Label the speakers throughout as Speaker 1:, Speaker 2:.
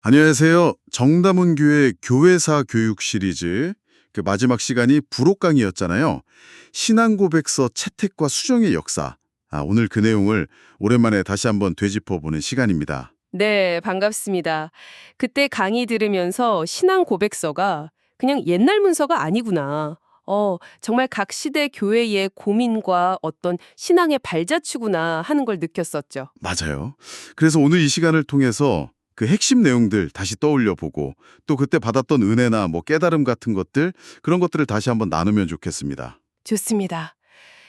Speaker 1: 안녕하세요. 정다문 교회 교회사 교육 시리즈 그 마지막 시간이 부록 강의였잖아요. 신앙 고백서 채택과 수정의 역사. 오늘 그 내용을 오랜만에 다시 한번 되짚어보는 시간입니다.
Speaker 2: 네, 반갑습니다. 그때 강의 들으면서 신앙 고백서가 그냥 옛날 문서가 아니구나. 정말 각 시대 교회의 고민과 어떤 신앙의 발자취구나 하는 걸 느꼈었죠.
Speaker 1: 맞아요. 그래서 오늘 이 시간을 통해서 그 핵심 내용들 다시 떠올려 보고 또 그때 받았던 은혜나 뭐 깨달음 같은 것들 그런 것들을 다시 한번 나누면 좋겠습니다.
Speaker 2: 좋습니다.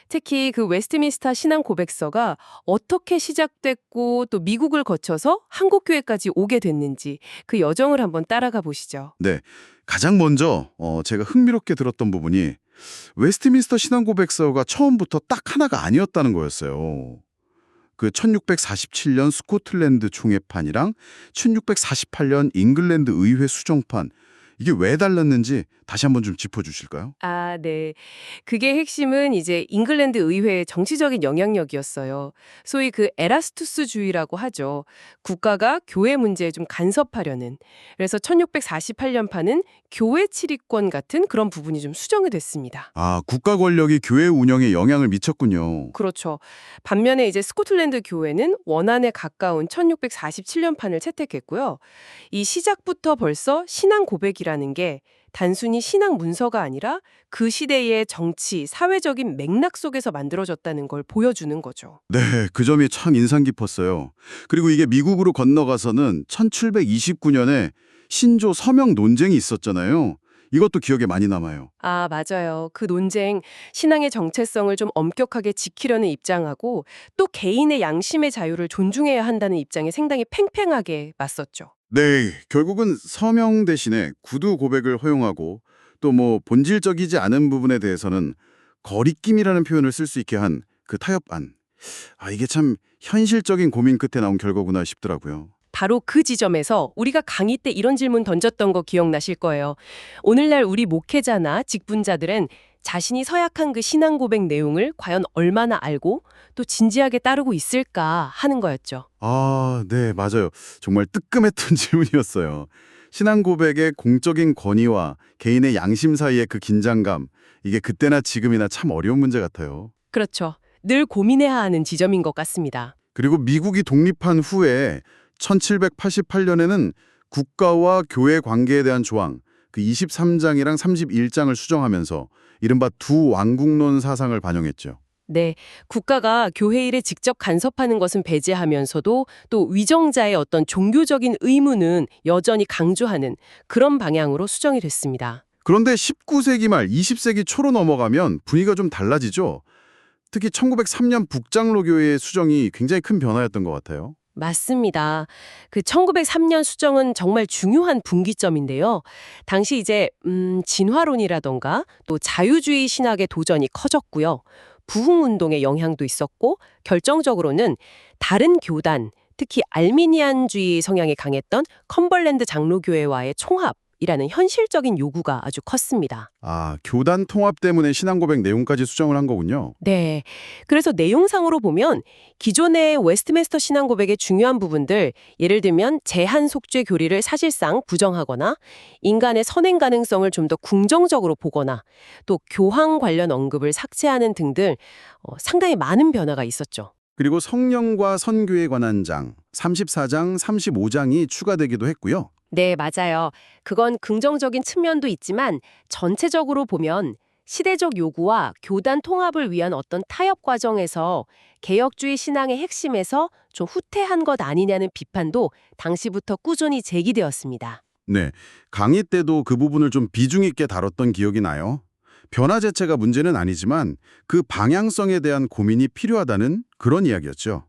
Speaker 2: 특히 그 웨스트민스터 신앙 고백서가 어떻게 시작됐고 또 미국을 거쳐서 한국 교회까지 오게 됐는지 그 여정을 한번 따라가 보시죠.
Speaker 1: 네. 가장 먼저 제가 흥미롭게 들었던 부분이 웨스트민스터 신앙고백서가 처음부터 딱 하나가 아니었다는 거였어요. 그 1647년 스코틀랜드 총회판이랑 1648년 잉글랜드 의회 수정판 이게 왜 달랐는지 다시 한번 좀 짚어주실까요?
Speaker 2: 아, 네. 그게 핵심은 이제 잉글랜드 의회의 정치적인 영향력이었어요. 소위 그 에라스투스주의라고 하죠. 국가가 교회 문제에 좀 간섭하려는. 그래서 1648년판은 교회 치리권 같은 그런 부분이 좀 수정이 됐습니다.
Speaker 1: 국가 권력이 교회 운영에 영향을 미쳤군요.
Speaker 2: 그렇죠. 반면에 이제 스코틀랜드 교회는 원안에 가까운 1647년판을 채택했고요. 이 시작부터 벌써 신앙 고백이라는 게 단순히 신앙 문서가 아니라 그 시대의 정치, 사회적인 맥락 속에서 만들어졌다는 걸 보여주는 거죠.
Speaker 1: 네, 그 점이 참 인상 깊었어요. 그리고 이게 미국으로 건너가서는 1729년에 신조 서명 논쟁이 있었잖아요. 이것도 기억에 많이 남아요.
Speaker 2: 아, 맞아요. 그 논쟁, 신앙의 정체성을 좀 엄격하게 지키려는 입장하고 또 개인의 양심의 자유를 존중해야 한다는 입장에 상당히 팽팽하게 맞섰죠.
Speaker 1: 네, 결국은 서명 대신에 구두 고백을 허용하고 또 뭐 본질적이지 않은 부분에 대해서는 거리낌이라는 표현을 쓸 수 있게 한 그 타협안. 이게 참 현실적인 고민 끝에 나온 결과구나 싶더라고요.
Speaker 2: 바로 그 지점에서 우리가 강의 때 이런 질문 던졌던 거 기억나실 거예요. 오늘날 우리 목회자나 직분자들은 자신이 서약한 그 신앙 고백 내용을 과연 얼마나 알고 또 진지하게 따르고 있을까 하는 거였죠.
Speaker 1: 네, 맞아요. 정말 뜨끔했던 질문이었어요. 신앙 고백의 공적인 권위와 개인의 양심 사이의 그 긴장감, 이게 그때나 지금이나 참 어려운 문제 같아요.
Speaker 2: 그렇죠. 늘 고민해야 하는 지점인 것 같습니다.
Speaker 1: 그리고 미국이 독립한 후에 1788년에는 국가와 교회 관계에 대한 조항, 그 23장이랑 31장을 수정하면서 이른바 두 왕국론 사상을 반영했죠.
Speaker 2: 네, 국가가 교회 일에 직접 간섭하는 것은 배제하면서도 또 위정자의 어떤 종교적인 의무는 여전히 강조하는 그런 방향으로 수정이 됐습니다.
Speaker 1: 그런데 19세기 말 20세기 초로 넘어가면 분위기가 좀 달라지죠. 특히 1903년 북장로교회의 수정이 굉장히 큰 변화였던 것 같아요.
Speaker 2: 맞습니다. 그 1903년 수정은 정말 중요한 분기점인데요. 당시 이제 진화론이라던가 또 자유주의 신학의 도전이 커졌고요. 부흥운동의 영향도 있었고 결정적으로는 다른 교단, 특히 알미니안주의 성향이 강했던 컴벌랜드 장로교회와의 총합이라는 현실적인 요구가 아주 컸습니다.
Speaker 1: 교단 통합 때문에 신앙고백 내용까지 수정을 한 거군요.
Speaker 2: 네. 그래서 내용상으로 보면 기존의 웨스트민스터 신앙 고백의 중요한 부분들, 예를 들면 제한 속죄 교리를 사실상 부정하거나 인간의 선행 가능성을 좀 더 긍정적으로 보거나 또 교황 관련 언급을 삭제하는 등등 상당히 많은 변화가 있었죠.
Speaker 1: 그리고 성령과 선교에 관한 장, 34장, 35장이 추가되기도 했고요.
Speaker 2: 네, 맞아요. 그건 긍정적인 측면도 있지만 전체적으로 보면 시대적 요구와 교단 통합을 위한 어떤 타협 과정에서 개혁주의 신앙의 핵심에서 좀 후퇴한 것 아니냐는 비판도 당시부터 꾸준히 제기되었습니다.
Speaker 1: 네, 강의 때도 그 부분을 좀 비중 있게 다뤘던 기억이 나요. 변화 자체가 문제는 아니지만 그 방향성에 대한 고민이 필요하다는 그런 이야기였죠.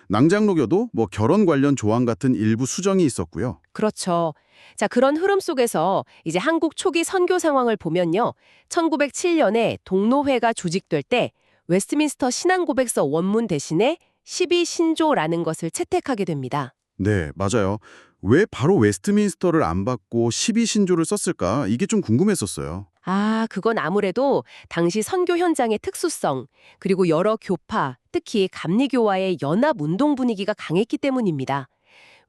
Speaker 1: 낭장로교도 뭐 결혼 관련 조항 같은 일부 수정이 있었고요.
Speaker 2: 그렇죠. 자, 그런 흐름 속에서 이제 한국 초기 선교 상황을 보면요. 1907년에 동로회가 조직될 때 웨스트민스터 신앙고백서 원문 대신에 12신조라는 것을 채택하게 됩니다.
Speaker 1: 네, 맞아요. 왜 바로 웨스트민스터를 안 받고 12신조를 썼을까? 이게 좀 궁금했었어요.
Speaker 2: 그건 아무래도 당시 선교 현장의 특수성, 그리고 여러 교파, 특히 감리교와의 연합 운동 분위기가 강했기 때문입니다.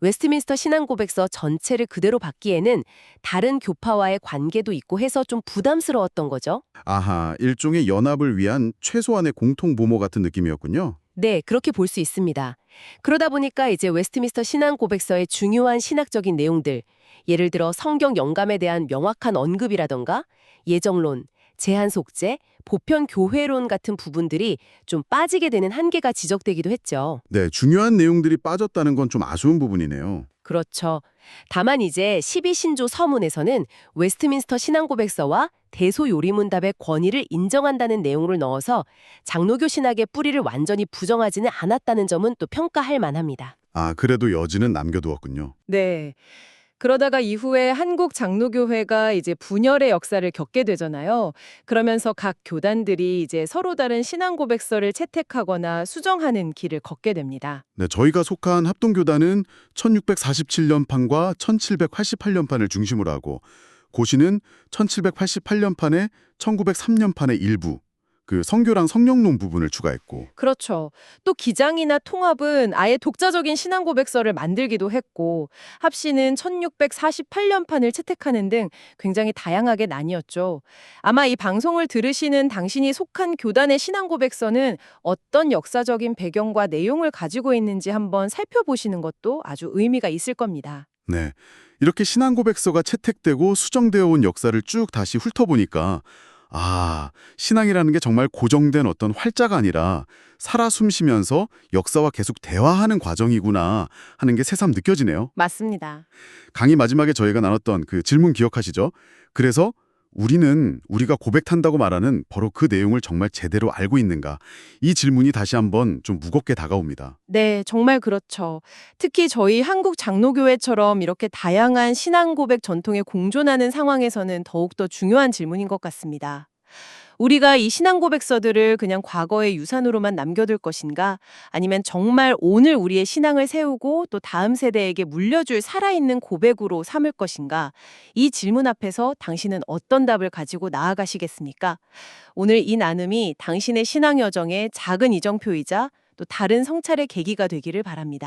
Speaker 2: 웨스트민스터 신앙고백서 전체를 그대로 받기에는 다른 교파와의 관계도 있고 해서 좀 부담스러웠던 거죠.
Speaker 1: 아하, 일종의 연합을 위한 최소한의 공통 모모 같은 느낌이었군요.
Speaker 2: 네, 그렇게 볼 수 있습니다. 그러다 보니까 이제 웨스트민스터 신앙고백서의 중요한 신학적인 내용들, 예를 들어 성경 영감에 대한 명확한 언급이라던가 예정론, 제한 속죄, 보편 교회론 같은 부분들이 좀 빠지게 되는 한계가 지적되기도 했죠.
Speaker 1: 네, 중요한 내용들이 빠졌다는 건 좀 아쉬운 부분이네요.
Speaker 2: 그렇죠. 다만 이제 12신조 서문에서는 웨스트민스터 신앙고백서와 대소요리문답의 권위를 인정한다는 내용을 넣어서 장로교 신학의 뿌리를 완전히 부정하지는 않았다는 점은 또 평가할 만합니다.
Speaker 1: 아, 그래도 여지는 남겨두었군요.
Speaker 3: 네. 그러다가 이후에 한국 장로교회가 이제 분열의 역사를 겪게 되잖아요. 그러면서 각 교단들이 이제 서로 다른 신앙 고백서를 채택하거나 수정하는 길을 걷게 됩니다.
Speaker 1: 네, 저희가 속한 합동교단은 1647년판과 1788년판을 중심으로 하고 고시는 1788년판에 1903년판의 일부, 그 성교랑 성령론 부분을 추가했고
Speaker 3: 그렇죠. 또 기장이나 통합은 아예 독자적인 신앙 고백서를 만들기도 했고 합시는 1648년판을 채택하는 등 굉장히 다양하게 나뉘었죠. 아마 이 방송을 들으시는 당신이 속한 교단의 신앙 고백서는 어떤 역사적인 배경과 내용을 가지고 있는지 한번 살펴보시는 것도 아주 의미가 있을 겁니다.
Speaker 1: 네, 이렇게 신앙고백서가 채택되고 수정되어 온 역사를 쭉 다시 훑어보니까 아, 신앙이라는 게 정말 고정된 어떤 활자가 아니라 살아 숨쉬면서 역사와 계속 대화하는 과정이구나 하는 게 새삼 느껴지네요.
Speaker 3: 맞습니다.
Speaker 1: 강의 마지막에 저희가 나눴던 그 질문 기억하시죠? 그래서 우리가 고백한다고 말하는 바로 그 내용을 정말 제대로 알고 있는가? 이 질문이 다시 한번 좀 무겁게 다가옵니다.
Speaker 3: 네, 정말 그렇죠. 특히 저희 한국 장로교회처럼 이렇게 다양한 신앙 고백 전통에 공존하는 상황에서는 더욱더 중요한 질문인 것 같습니다. 우리가 이 신앙 고백서들을 그냥 과거의 유산으로만 남겨둘 것인가? 아니면 정말 오늘 우리의 신앙을 세우고 또 다음 세대에게 물려줄 살아있는 고백으로 삼을 것인가? 이 질문 앞에서 당신은 어떤 답을 가지고 나아가시겠습니까? 오늘 이 나눔이 당신의 신앙 여정의 작은 이정표이자 또 다른 성찰의 계기가 되기를 바랍니다.